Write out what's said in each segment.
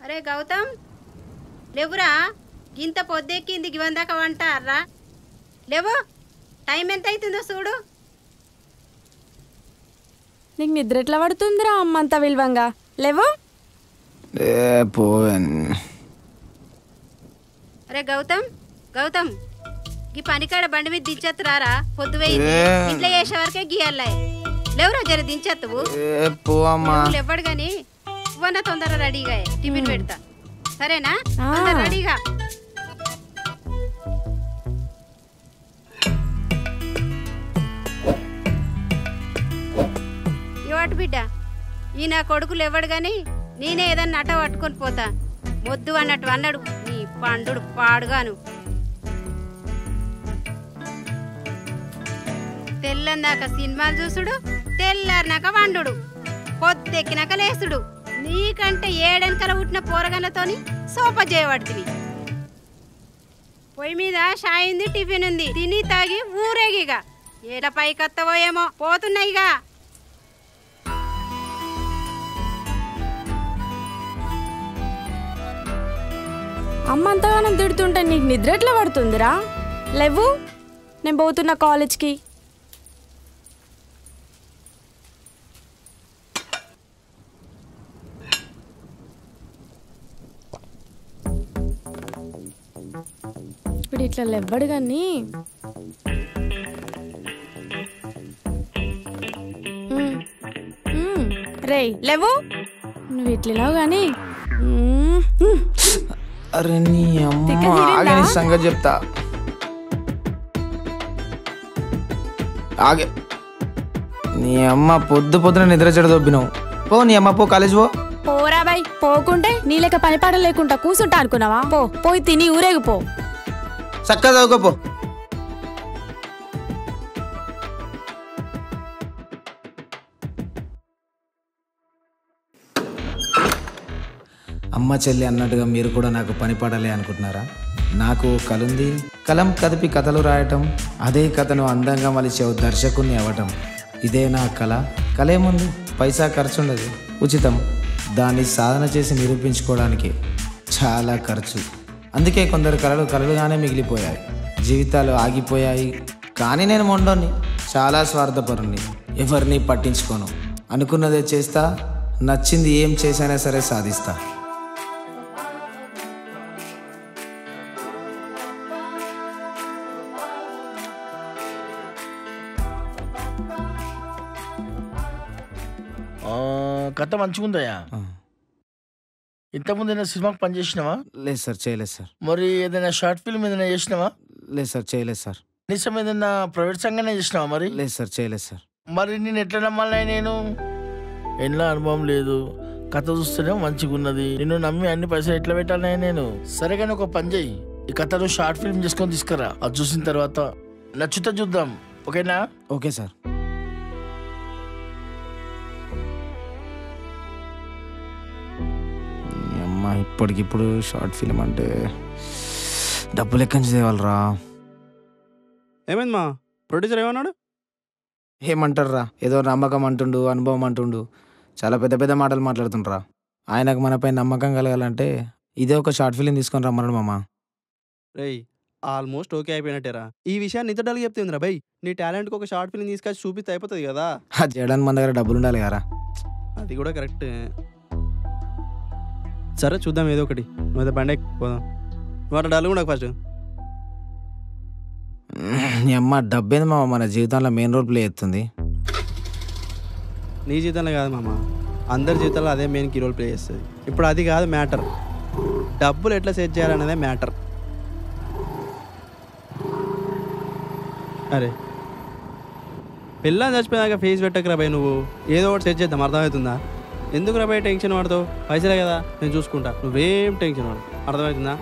అరే గౌతమ్ లేవురా, గింత పొద్దెక్కింది గివందాక వంటారా? లేవు, టైం ఎంత అవుతుందో చూడు. నీకు నిద్ర ఎట్లా పడుతుందిరా అమ్మంతా విలువంగా? లేవు. అరే గౌతమ్ గౌతమ్ గీ పనికాడ బండి మీద దించెత్తురారా, పొద్దు వేయింది ఇంట్లో చేసే వరకే గీయాలే. లేవురా జర దించెత్తువు. లేవ్వడు గాని ఇవ్వన్న తొందర రెడీగా టిఫిన్ పెడతా, సరేనా? తొందర రెడీగా. ఇవాటి బిడ్డ, ఈ నా కొడుకులు ఇవ్వడు గాని నేనే ఏదన్నా అట్ట పట్టుకొని పోతా. మొద్దు అన్నట్టు అన్నాడు నీ పండుడు పాడుగాను. తెల్లందాక సినిమాలు చూసుడు, తెల్లారినాక వండుడు, పొద్దెక్కినాక లేసుడు. నీకంటే ఏడెనకల పుట్టిన పోరగన్లతోని సోప చేయబడుతుంది. పొయ్యి మీద షాయి ఉంది, టిఫిన్ ఉంది, తిని తాగి ఊరేగిగా. ఏట పైకత్తవో ఏమో, పోతున్నాయిగా. అమ్మ అంతగానం తిడుతుంటే నీకు నిద్ర ఎట్లా పడుతుందిరా? లేవు, నేను పోతున్నా కాలేజ్కి. ఇప్పుడు ఇట్లా లేవ్వడు కానీ రే లేవు, నువ్వు ఇట్లా కానీ అరే నీ అమ్మ ఆగే, నీ సంగతి చెప్తా. ఆగే, నీ అమ్మ పొద్దు పొద్దున నిద్ర చెడ దొబ్బినావు. పో నీ అమ్మ, పో కాలేజ్ పో. పోరా బాయ్, పోకుంటే నీ లెక్క పనిపాట లేకుండా కూర్చుంటా అనుకున్నావా? పో, పోయి తిని ఊరేగిపో. చక్కగా చదువుకోపో. అమ్మ చెల్లి అన్నట్టుగా మీరు కూడా నాకు పని పడాలి అనుకుంటున్నారా? నాకు కలుంది, కలం కదిపి కథలు రాయటం, అదే కథను అందంగా మలిచే దర్శకుని అవ్వటం. ఇదే నా కళ. కళేముంది, పైసా ఖర్చు ఉండదు, ఉచితం. దాన్ని సాధన చేసి నిరూపించుకోవడానికి చాలా ఖర్చు. అందుకే కొందరు కలలుగానే మిగిలిపోయాయి, జీవితాలు ఆగిపోయాయి. కానీ నేను మొండోని, చాలా స్వార్థపరుని, ఎవరిని పట్టించుకోను. అనుకున్నదే చేస్తా, నచ్చింది ఏం చేసైనా సరే సాధిస్తా. కథ మంచిగుందయ్యా. ఇంతకుముందు ఏదైనా సినిమాకి పని చేసినావా? లేదు సార్, చేయలేదు సార్. మరి ఏదైనా షార్ట్ ఫిల్మ్ ఏదైనా చేసినావా? లేదు సార్, చేయలేదు సార్. కనీసం ఏదైనా ప్రైవేట్ సంఘానే చేసినావా? మరి లేదు సార్, చేయలేదు సార్. మరి నేను ఎట్లా నమ్మాలి? నేను ఎన్నో అనుభవం లేదు, కథ చూస్తేనే మంచిగా ఉన్నది, నిన్ను నమ్మి అన్ని పైసలు ఎట్లా పెట్టాలి నేను? సరే కానీ ఒక పని చెయ్యి, ఈ కథను షార్ట్ ఫిల్మ్ చేసుకొని తీసుకురా. అది చూసిన తర్వాత నచ్చుతా చూద్దాం, ఓకేనా? Okay sir. అమ్మా ఇప్పటికిప్పుడు షార్ట్ ఫిల్మ్ అంటే డబ్బులు ఎక్కడి నుంచి తేవాలరా? ఏమైంది మా ప్రొడ్యూసర్ ఏమన్నాడు? ఏమంటారా, ఏదో నమ్మకం అంటుండు, అనుభవం అంటుండు, చాలా పెద్ద పెద్ద మాటలు మాట్లాడుతుండ్రా. ఆయనకు మనపై నమ్మకం కలగాలంటే ఇదే ఒక షార్ట్ ఫిల్మ్ తీసుకొని రమ్మన్నాడు మామ. రేయ్ ఆల్మోస్ట్ ఓకే అయిపోయినట్టేరా. ఈ విషయాన్ని ఇంత డల్గా చెప్తుందిరా బై. నీ టాలెంట్కి ఒక షార్ట్ ఫిల్మ్ తీసుకొచ్చి చూపిస్తే అయిపోతుంది కదా. అది చేయడానికి మన దగ్గర డబ్బులు ఉండాలి కదా. అది కూడా కరెక్ట్. సరే చూద్దాం ఏదో ఒకటి. నువ్వు బండి పోదాం. నువ్వు డల్ కూడా ఫస్ట్. నీ అమ్మ డబ్బేంది మామ మన జీవితంలో మెయిన్ రోల్ ప్లే చేస్తుంది. నీ జీవితంలో కాదు మామ, అందరి జీవితంలో అదే మెయిన్ కీ రోల్ ప్లే చేస్తుంది. ఇప్పుడు అది కాదు మ్యాటర్, డబ్బులు ఎట్లా సెట్ చేయాలనేదే మ్యాటర్. అరే పిల్లని చచ్చిపోయాక ఫేస్ పెట్టకరా భయ్. నువ్వు ఏదో ఒకటి సెట్ చేద్దాం, అర్థమవుతుందా? ఎందుకు రా భయ్ టెన్షన్ పడతావు? పైసలే కదా, నేను చూసుకుంటా, నువ్వేం టెన్షన్ పడవు, అర్థమవుతుందా?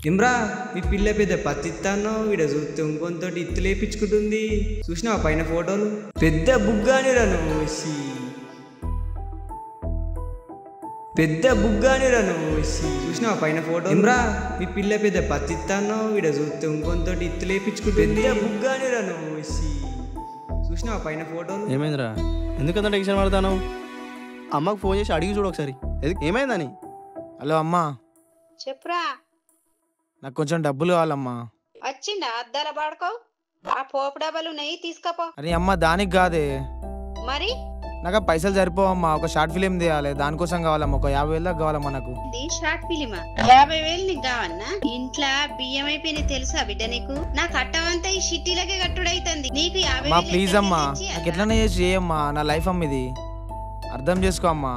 ఇమ్రా మీ పిల్ల పెద్ద పత్తిస్తాను వీడ చూస్తే ఇంకొంతో ఇత్తు లేపించుకుంటుంది. చూసినావా పైన ఫోటోలు? పెద్ద బుగ్గానిరా నువ్వు. పెద్ద బుగ్గానిరా నువ్వు. చూసినావా పైన ఫోటో? ఇమ్రా మీ పిల్ల పెద్ద పత్తిస్తానో వీడ చూస్తే ఇంకొంతో ఇత్తులు వేయించుకుంటుంది. పెద్ద బుగ్గానిరా నువ్వు. చూసినావా పైన ఫోటో? ఏమైందిరా? ఎందుకంత టెన్షన్ పడతాను? అమ్మకు ఫోన్ చేసి అడిగి చూడు ఒకసారి ఏమైందని. హలో అమ్మా, చెప్పురా. నాకు కొంచెం డబ్బులు కావాలమ్మా. వచ్చిందా అద్దాల పాడుకో? ఆ పోపు డబ్బాలు నెయ్యి తీసుకపో. అరే అమ్మ, దానికి కాదే, మరి నాకు పైసలు సరిపోవమ్మా. ఒక షార్ట్ ఫిలిం తీయాలి, దానికోసం కావాలమ్మా. ఒక 50,000 దాకా కావాలమ్మా నాకు. షార్ట్ ఫిలిమా? 50,000 నీకు కావన్నా? ఇంట్లో బియ్యం అయిపోయినాయి తెలుసా బిడ్డ నీకు? నా కట్టమంతా ఈ షిట్టీలకే కట్టుడైతుంది. నీకు 50,000 అమ్మా ప్లీజ్ అమ్మా, నాకు ఎట్లనే చేసి చేయమ్మా. నా లైఫ్ అమ్మ ఇది, అర్థం చేసుకో అమ్మా.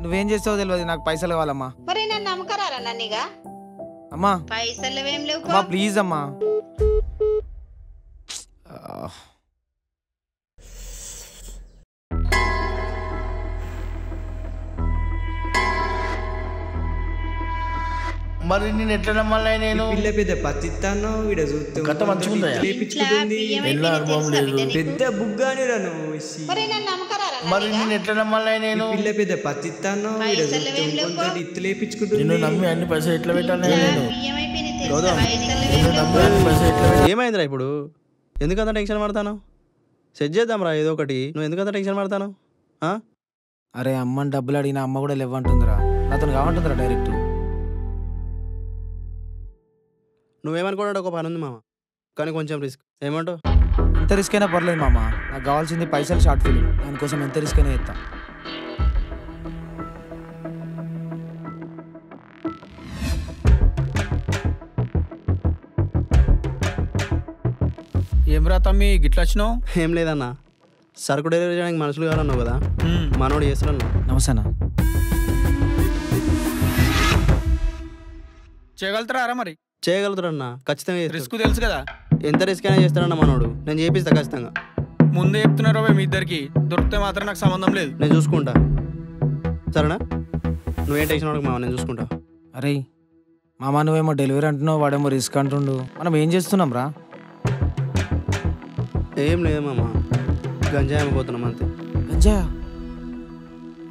నువ్వేం చేస్తావో తెలియదు, నాకు పైసలు కావాలమ్మా. మరి నన్ను నమ్మకరారా నన్నుగా? అమ్మా పైసలు ఏం లేవు అమ్మా, ప్లీజ్ అమ్మా. మరి నేను ఎట్లా నమ్మాలి? నేను పిల్ల పెద్ద పత్తిస్తానో వీడ చూస్తే కథ మంచిగుందా? వేయించుకుంటుంది. ఎన్నో అనుభవం లేదు. పెద్ద బుగ్గానిరా నువ్వు. మరి నన్ను నమ్మకరారా? మరి నేను ఎట్లా నమ్మాలి? నేను పిల్ల పెద్ద పత్తిస్తానో వీడ చూస్తే ఇంకొంతో ఇత్తులు వేయించుకుంటుంది. నిన్ను నమ్మి అన్ని పైసలు ఎట్లా పెట్టాలి? నేను బియ్యం అయిపోయినాయి తెలుసా? నిన్ను నమ్మి అన్ని పైసలు ఎట్లా పెట్టాలి? ఏమైందిరా ఇప్పుడు? ఎందుకంత టెన్షన్ పడతాను? సెట్ చేద్దాంరా ఏదో ఒకటి. నువ్వు ఎందుకంత టెన్షన్ పడతాను? అరే అమ్మని డబ్బులు అడిగిన అమ్మ కూడా లేవంటుందిరా, నాతో కావంటుందిరా డైరెక్ట్. నువ్వేమనుకున్నాడు? ఒక పని ఉంది మామ, కానీ కొంచెం రిస్క్. ఏమంటావు? ఎంత రిస్క్ అయినా పర్లేదు మామ, నాకు కావాల్సింది పైసలు, షార్ట్ ఫిలిం. దానికోసం ఎంత రిస్క్ అయినా చేస్తా. ఏం రా తమ్మి గిట్లా వచ్చినావు? ఏం లేదన్నా, సరుకు డెలివరీ చేయడానికి మనుషులు కావాలన్నావు కదా, మనోడు చేస్తున్నాను. నమస్తేనా. చేయగలుగుతారా? మరి చేయగలుగుతారన్నా, ఖచ్చితంగా రిస్క్ తెలుసు కదా. ఎంత రిస్క్ అయినా చేస్తారన్నా మనోడు. నేను చేపిస్తా ఖచ్చితంగా. ముందే చెప్తున్నారు మీ ఇద్దరికి, దొరికితే మాత్రం నాకు సంబంధం లేదు. నేను చూసుకుంటా, సరేనా? నువ్వేం టెన్షన్ పడకు మామ, నేను చూసుకుంటా. అరే మామ, నువ్వేమో డెలివరీ అంటున్నావు, వాడేమో రిస్క్ అంటుండు. మనం ఏం చేస్తున్నాం రా? ఏం లేదు మామ, గంజాయి అమ్మిపోతున్నాం అంతే. గంజాయా?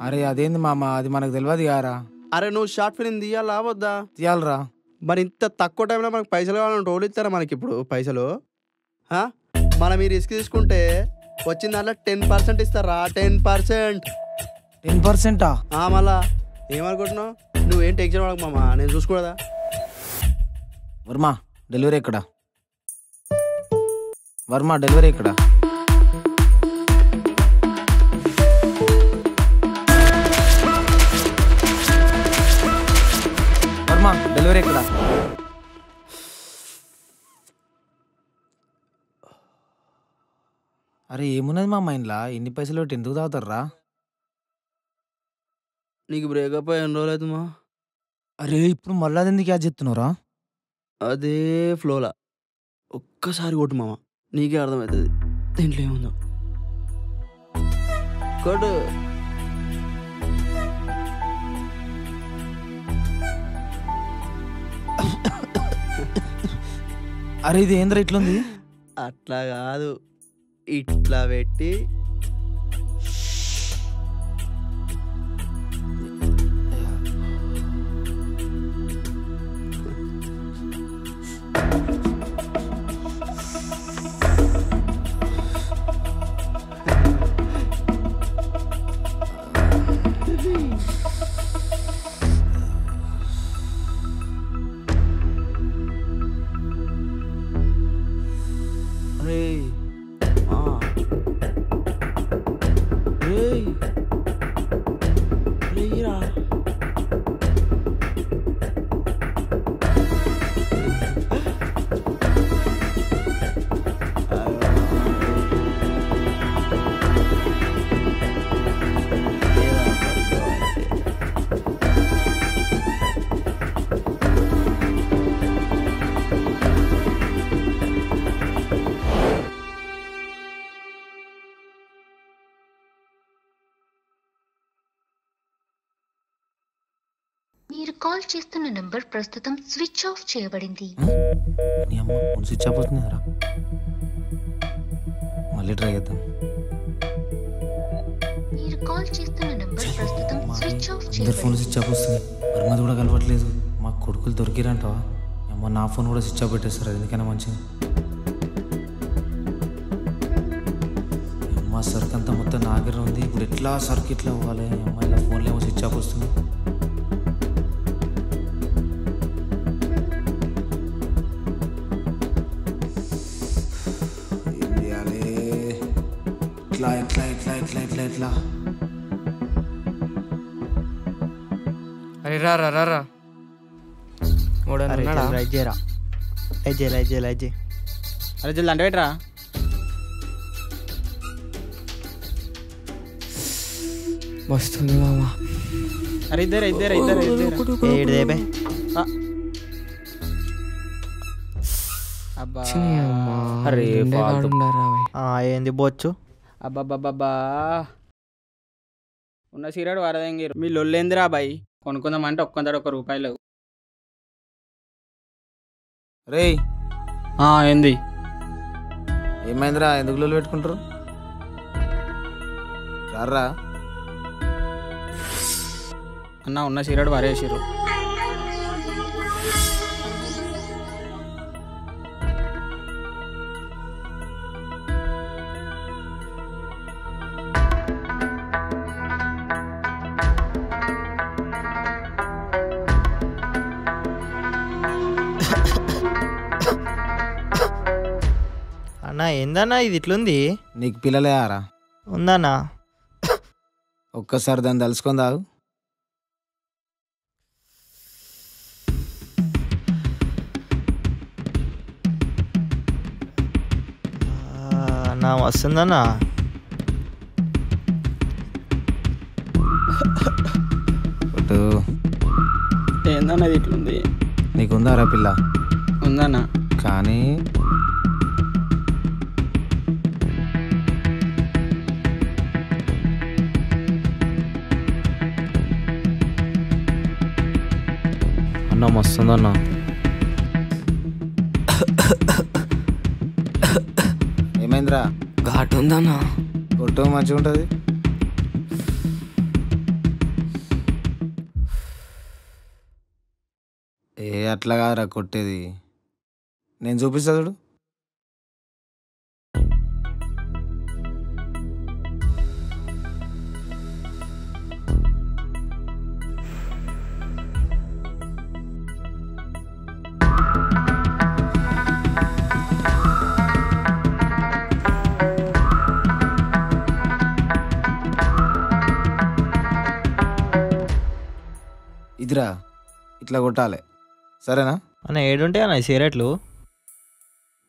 అరే అదేంది మామ, అది మనకు తెలియదు కారా. అరే నువ్వు షార్ట్ ఫిలిం తీయాలా వద్దా? తీయాలరా. మరి ఇంత తక్కువ టైంలో మనకు పైసలు కావాలని టోలు ఇస్తారా మనకి ఇప్పుడు పైసలు? మనం ఈ రిస్క్ తీసుకుంటే వచ్చిన దాంట్లో 10% ఇస్తారా? 10%. 10%? మళ్ళా ఏమనుకుంటున్నావు? నువ్వేం టెన్షన్ పడకు మామ, నేను చూసుకోదా. వర్మ డెలివరీ ఎక్కడ? వర్మ డెలివరీ ఎక్కడ? వర్మ డెలివరీ ఎక్కడ? అరే ఏమున్నది మా మైండ్లా, ఎన్ని పైసలు పెట్టి ఎందుకు తాగుతారా? నీకు బ్రేకప్ అయ్యి ఎన్ని రోజులు అవుతుందా? అరే ఇప్పుడు మళ్ళీ అది ఎందుకు యాడ్ చెప్తున్నారా? అదే ఫ్లోలా ఒక్కసారి కొట్టు మామ, నీకే అర్థమవుతుంది దీంట్లో ఏముందో. కొట్టు. అరే ఇది ఏంద్రా ఇట్లుంది? అట్లా కాదు, ఇట్లా పెట్టి మీరు కాల్ చేస్తున్న నంబర్ ప్రస్తుతం స్విచ్ ఆఫ్ చేయబడింది. స్విచ్ ఆఫ్ అవుతుందిరా, మళ్ళీ ట్రై చేద్దాం. మీరు కాల్ చేస్తున్న నంబర్ ప్రస్తుతం స్విచ్ ఆఫ్ అందరు ఫోన్ స్విచ్ ఆఫ్ వస్తుంది. వర్మది కూడా కలవట్లేదు. మా కొడుకులు దొరికిరంటవా? అమ్మ నా ఫోన్ కూడా స్విచ్ ఆఫ్ పెట్టేస్తారు. ఎందుకైనా మంచిది. అమ్మ సర్క్ అంతా మొత్తం నా దగ్గర ఉంది. ఇప్పుడు ఎట్లా సర్క్ ఇట్లా అవ్వాలి? అమ్మ ఇలా ఫోన్లో ఏమో స్విచ్ ఆఫ్ వస్తుంది. ఏం చేయాలి? ఎట్లా ఎట్లా ఎట్లా ఎట్లా ఎట్లా ఎట్లా అరే రా రా రా రా లైట్ చేయరా లైట్ చేయి అరే జల్ది అంటే పెట్టరా. వస్తుంది మామ. అరే ఇద్దరు ఏడుదేబే అబ్బా అరే ఏంది బొచ్చు. అబ్బాబ్బాబ్బా ఉన్న సీరాడు వరదంగిరు. మీ లొల్లేందిరా బాయ్? కొనుక్కుందామంటే ₹1 రేయ్ ఏంది? ఏమైందిరా? ఎందుకు లొల్లి పెట్టుకుంటారు? రారా అన్న ఉన్న సీరాడు వరేసిరు. అన్నా ఏందన్నా ఇది ఇట్లుంది? నీకు పిల్లలే ఆరా? ఉందన్నా. ఒక్కసారి దాన్ని తలుసుకొని తాగు. అన్నా వస్తుందన్నా. ఏందన్నా ఇది ఇట్లుంది? నీకుందారా పిల్ల? ఉందన్నా. కానీ అన్న మస్తుందన్నా. ఏమైందిరా? ఘాటు ఉందన్నా. కొట్టు మంచిగా ఉంటుంది. అట్లా కాదురా కొట్టేది. నేను చూపిస్తా చూడు. ఇదిరా ఇట్లా కొట్టాలి, సరేనా? అన్న ఏడుంటాయి అన్న సిగరెట్లు?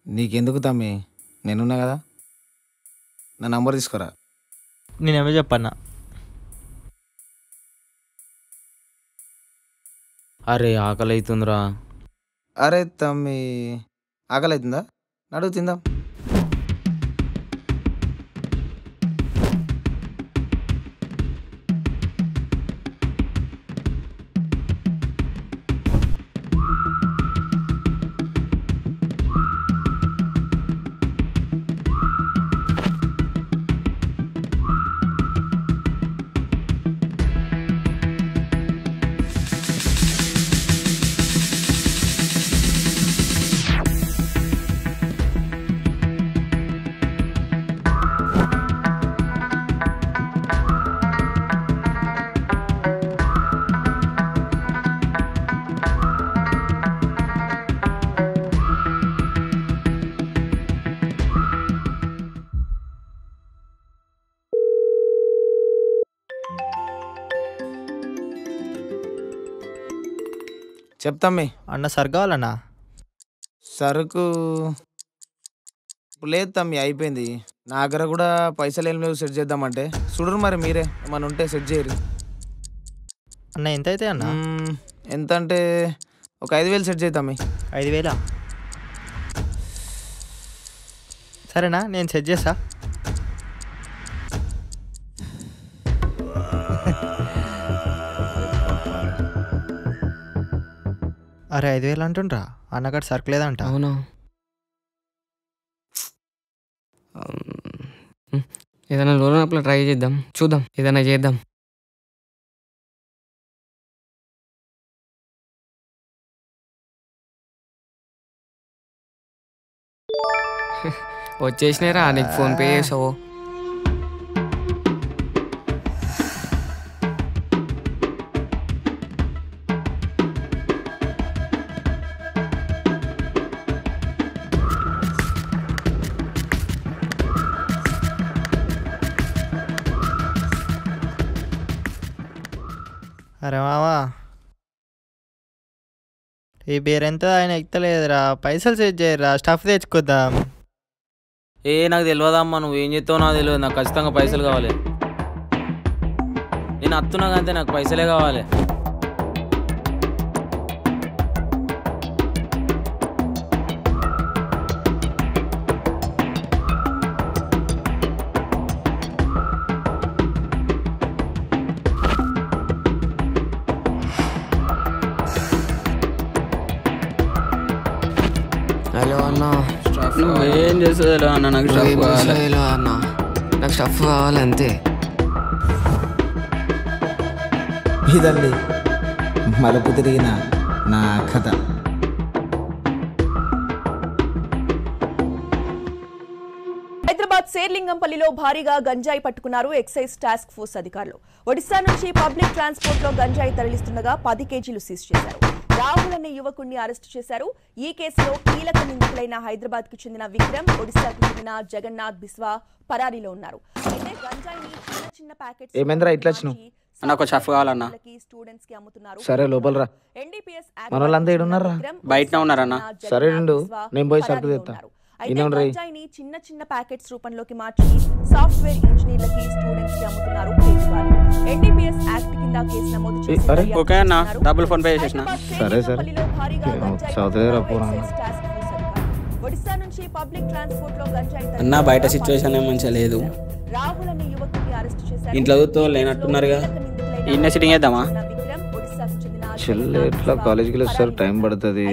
నీకెందుకు తమ్మి, నేనున్నా కదా. నా నంబర్ తీసుకోరా. నేనేమో చెప్పన్నా. అరే ఆకలి అవుతుందిరా. అరే తమ్మి ఆకలి అవుతుందా? నడుగు తిందాం. చెప్తామ్మి. అన్న సరుకు కావాలన్నా? సరుకు లేదు తమ్మి, అయిపోయింది. నా దగ్గర కూడా పైసలు ఏం లేవు సెట్ చేద్దామంటే. చూడరు మరి మీరే, ఏమన్నా ఉంటే సెట్ చేయరు. అన్న ఎంత అయితే అన్న? ఎంత అంటే ఒక 5,000 సెట్ చేద్దామి. 5,000? సరేనా, నేను సెట్ చేస్తా. అరే 5,000 అంటుండ్రా, అన్నగారు సరుకు లేదంట. అవునా? ఏదైనా లోన్ అప్లో ట్రై చేద్దాం, చూద్దాం ఏదైనా చేద్దాం. వచ్చేసినారా నీకు ఫోన్ పే చేసావు. అరే మామా ఈ పేరెంత ఆయన ఎక్కలేదురా, పైసలు సెట్ చేయరా, స్టఫ్ తెచ్చుకుందాం. నాకు తెలియదమ్మా, నువ్వు ఏం చెప్తావు నాకు తెలియదు. నాకు ఖచ్చితంగా పైసలు కావాలి. నేను అత్తున్నా అంతే, నాకు పైసలే కావాలి. హలో అన్న, నువ్వేం చేసేది అన్న? నాకు స్టఫ్ కావాలి అన్న, నాకు స్టఫ్ కావాలి అంతే. ఇదండి మలుపు తిరిగిన నా కథ. హైదరాబాద్ శేర్లింగంపల్లిలో భారీగా గంజాయి పట్టుకున్నారు ఎక్సైజ్ టాస్క్ ఫోర్స్ అధికారులు. ఒడిశా నుంచి పబ్లిక్ ట్రాన్స్పోర్ట్ లో గంజాయి తరలిస్తుండగా 10 కేజీలు సీజ్ చేశారు. రాహుల్ అనే యువకుడిని అరెస్టు చేశారు. ఈ కేసులో కీలక నిందితులైన హైదరాబాద్ కు చెందిన విక్రమ్, ఒడిశాకు చెందిన జగన్నాథ్ బిస్వా పరారీలో ఉన్నారు. అయితే గంజాయిని చిన్న చిన్న ప్యాకెట్స్ ఏమేంద్రా ఇట్లా వచ్చినావు? నాకు స్టఫ్ కావాలన్నా. స్టూడెంట్స్ కి అమ్ముతున్నారు. సరే లోపలరా, మన వాళ్ళంతా ఏడున్నారా? బయటనే ఉన్నారన్నా. సరే ఉండు, నేను పోయి సరుకు తెస్తా. గంజాయిని చిన్న చిన్న ప్యాకెట్స్ రూపంలోకి మార్చి సాఫ్ట్వేర్ ఇంజనీర్లకి, స్టూడెంట్స్ కి అమ్ముతున్నారు కేజ్వాల్. ఎన్డీపీఎస్ యాక్ట్ కింద కేసు నమోదు చేసి ఓకే అన్న, డబుల్ ఫోన్ పే చేసేసిన. సరే సరే చదువురా పోరా. ఒడిశా నుంచి పబ్లిక్ ట్రాన్స్పోర్ట్ లో గంజాయి అన్న బయట సిచ్యువేషన్ ఏం మంచిగా లేదు. రాహుల్ అనే యువకుడిని అరెస్ట్ చేశారు. ఇంట్లో తో లేనట్టున్నారుగా. ఇన్న సిట్టింగ్ చేద్దామా? చెల్లె ఎట్లా కాలేజీకి వెళ్ళొస్తారు, టైం పడుతుంది.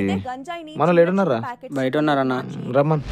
మన లేడున్నారా? బయట ఉన్నారన్నా. రమ్మన్.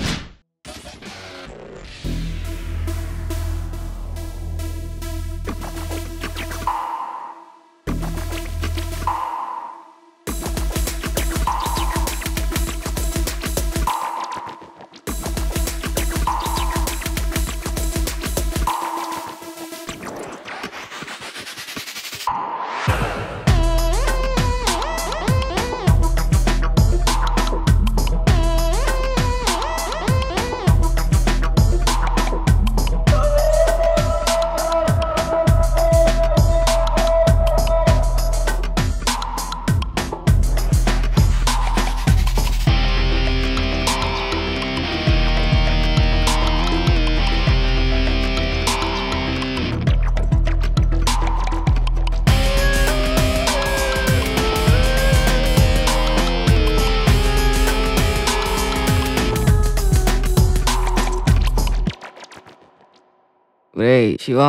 రే శివ,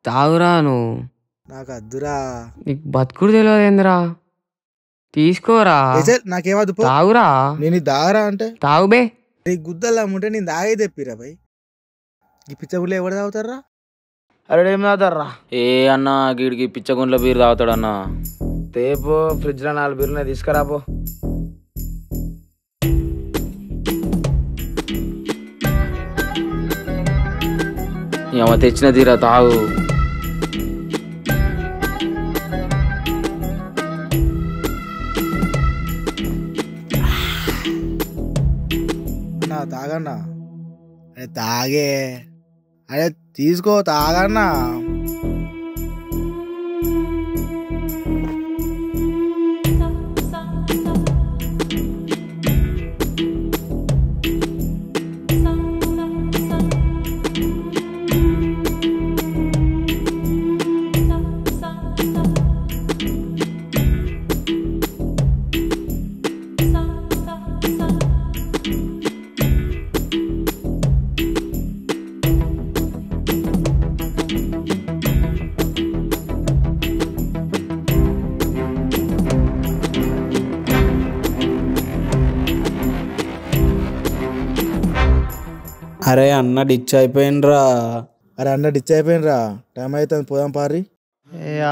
తాగురా నువ్వు. నాకు అద్దురా. నీకు బతుకుడు తెలియదేంద్రా, తీసుకోరా. నాకేమద్దు, తాగురా. నేను దాగరా అంటే తాగుబే. నీకు గుద్దలు అమ్ముంటే నేను దాగే తెప్పిరా భయ్. ఈ పిచ్చగుళ్ళు ఎవరు తాగుతారా? అరే ఏం తాగుతారా? అన్న గీడికి పిచ్చగుండ్ల బీరు తాగుతాడన్నా. తేపో ఫ్రిడ్జ్లో 4 బీర్లు తీసుకురాపో. ఏమో తెచ్చిన తీరా తాగు. తాగన్నా. అరే తాగే, అరే తీసుకో తాగన్నా. అరే అన్న డిచ్ అయిపోయినరా. అరే అన్న డిచ్ అయిపోయినరా, టైం అవుతుంది, పోదాం పారి.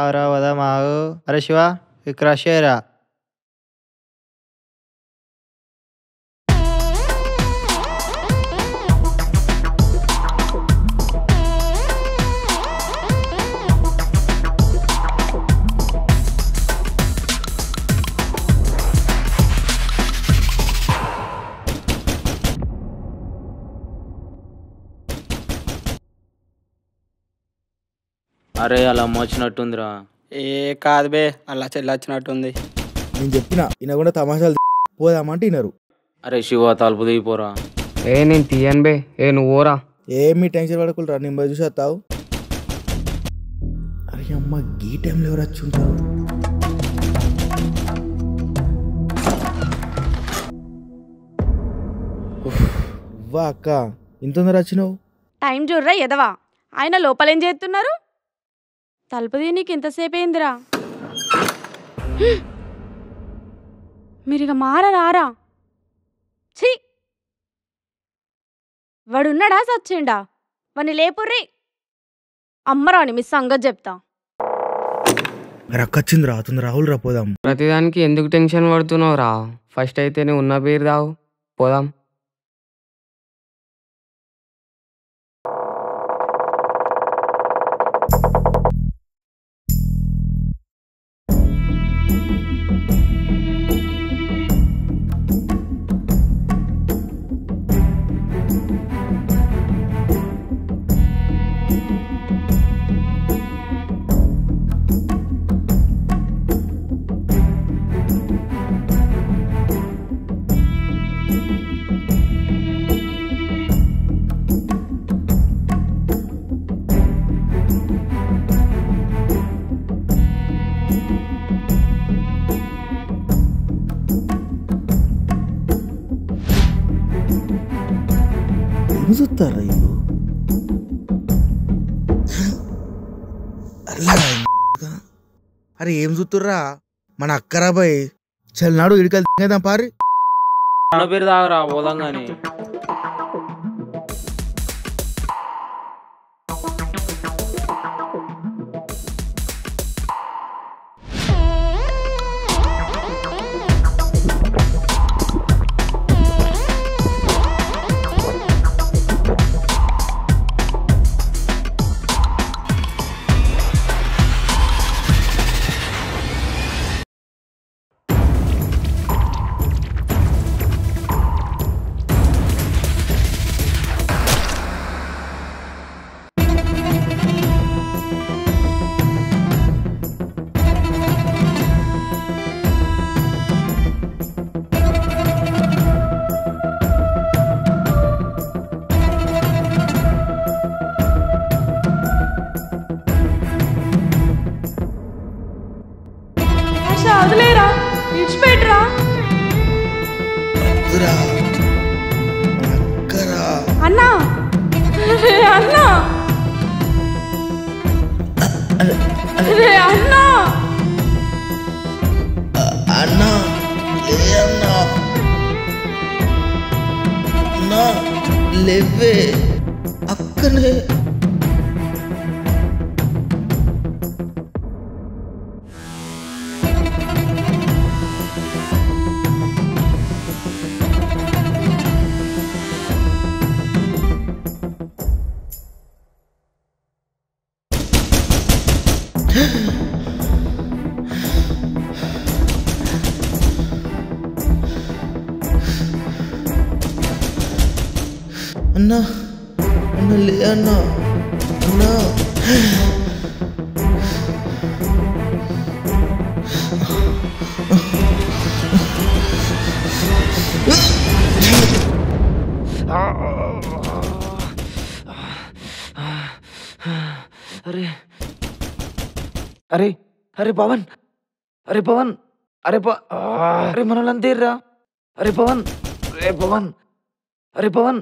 అవరా వదా మావు. అరే శివ, క్రష్ చేయరా. అరే అలా అమ్మ వచ్చినట్టుందిరా. ఏ కాదు బే, అలా చెల్లి వచ్చినట్టుంది. నేను చెప్పిన వినకుండా తమాషాలు పోదామంటే వినరు. అరే శివ తలుపు దిగిపోరా. ఏ నేను తీయను బే, ఏ నువ్వు ఓరా. ఏమి టెన్షన్ పడకుండా నేను పోయి చూసేస్తావు. అరే అమ్మ ఈ టైంలో ఎవరు వచ్చి ఉంటారు? వా అక్క ఇంత తొందర వచ్చినావు? టైం చూడరా ఎదవా, ఆయన లోపలేం చేస్తున్నారు? తలుపు నీకు ఇంతసేపు అయిందిరా. మీరు ఇక మారా. ఛీ, వాడున్నాడా సచ్చిండా? వాడిని లేపుర్రి. అమ్మరాని మీ సంగతి చెప్తా. రక్కొచ్చింది రా, తొందర రాహుల్ రా పోదాం. ప్రతిదానికి ఎందుకు టెన్షన్ పడుతున్నావు రా? ఫస్ట్ అయితే నువ్వు ఉన్న పేరు రావు, పోదాం. చూస్తారా ఇల్లు? అరే ఏం చూస్తుర్రా? మన అక్కరా బాయ్ చల్నాడు ఇడికెళ్తాం పారి. పేరు దాగరా పోదాం కానీ. అన్నా అన్నా అన్నా అన్నా అన్నా లేవే అక్కనే. అన్నా అన్న లే అన్నా అన్నా అరే అరే అరే పవన్, అరే పవన్, అరే అరే మనోళ్ళని తీర్రా. అరే పవన్, అరే పవన్, అరే పవన్,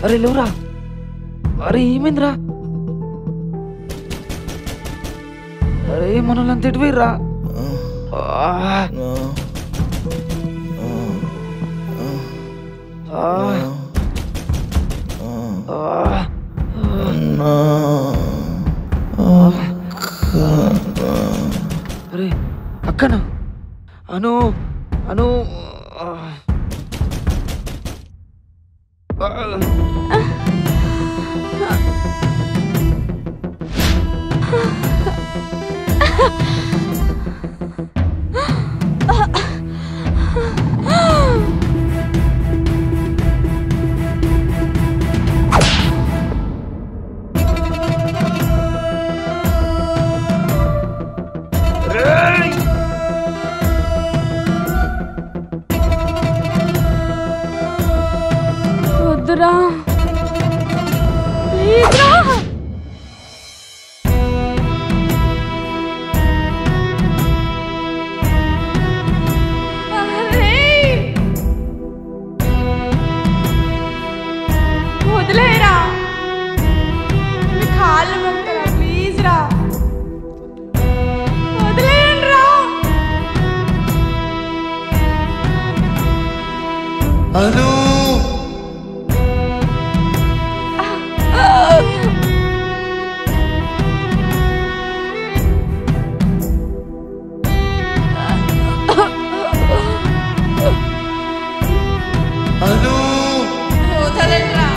అరే లేవురా. అరే ఏమైందిరా? అరే మనోళ్ళని తిట్టువీర్రా. అరే అక్కనా? అను అను రా ప్లీజ్ రా. వదిలేరా, మీ కాళ్ళు మొక్కుతారా ప్లీజ్ రా, వదిలేయండి రా. అను వదలండిరా.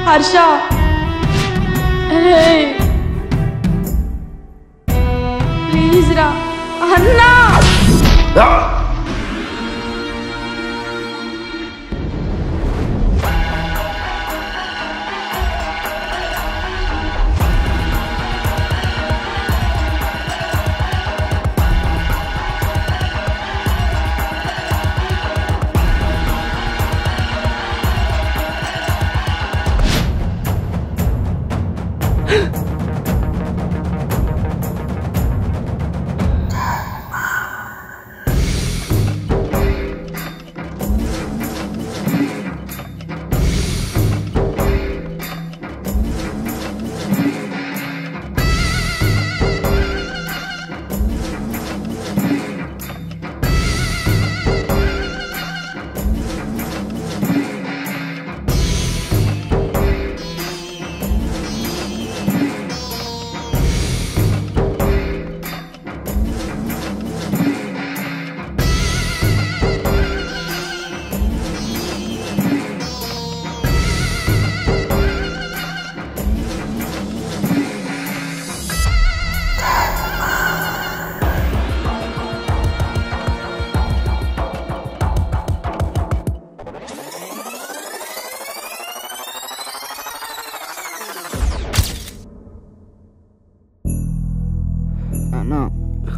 హర్ష ప్లీజ్ రా అన్నా.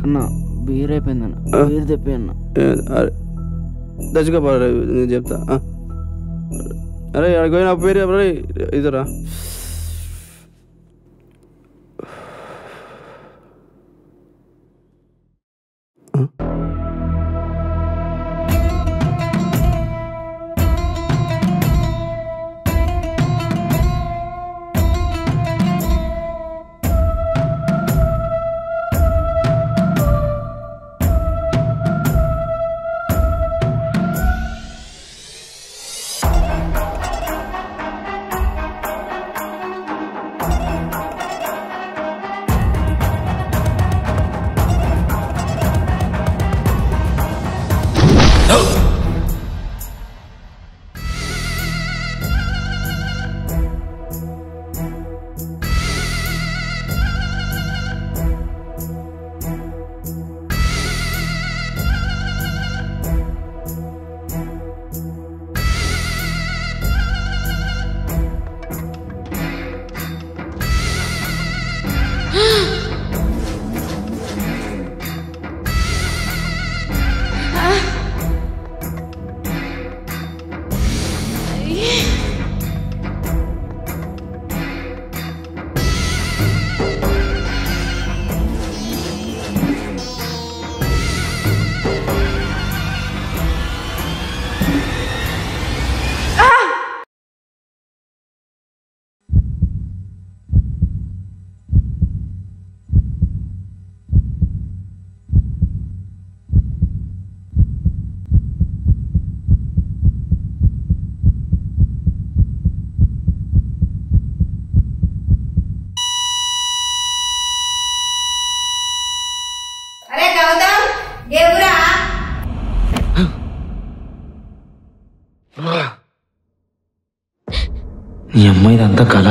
అన్న బీర్ అయిపోయిందన్న, బీర్ తెప్పి అన్న. దచ్చుగా పడ నేను చెప్తా. అరే అడిగిపోయి నా పేరు చెప్పరా ఇదరా. నీ అమ్మ ఇదంతా కళ.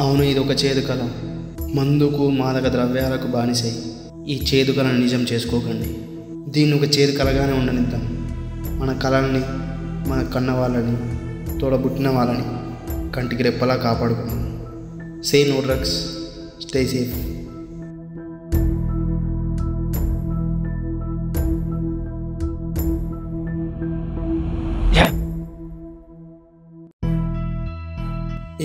అవును, ఇది ఒక చేదు కళ. మందుకు మాదక ద్రవ్యాలకు బానిసై ఈ చేదు కళను నిజం చేసుకోకండి. దీన్ని ఒక చేదు కళగానే ఉండనిద్దాం. మన కళల్ని, మన కన్న వాళ్ళని, తోడబుట్టిన వాళ్ళని కంటికి రెప్పలా కాపాడుకున్నాం. Say no drugs, stay safe.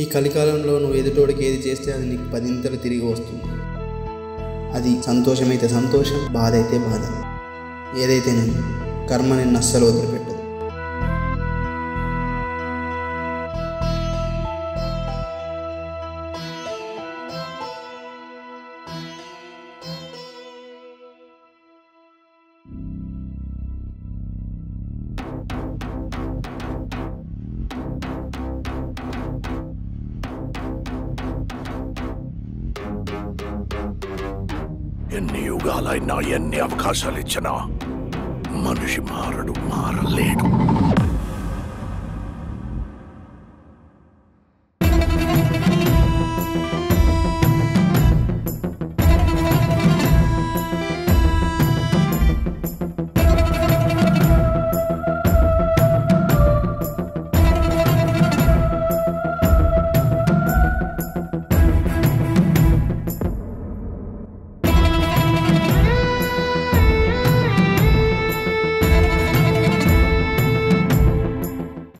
ఈ కలికాలంలో నువ్వు ఎదుటోడికి ఏది చేస్తే అది నీకు 10 తిరిగి వస్తుంది. అది సంతోషమైతే సంతోషం, బాధ అయితే బాధ. ఏదైతే నేను కర్మ నిన్ను అస్సలు వదిలిపెట్టదు. ఎన్ని యుగాలైనా ఎన్ని అవకాశాలు ఇచ్చినా మనిషి మారడు, మారలేడు.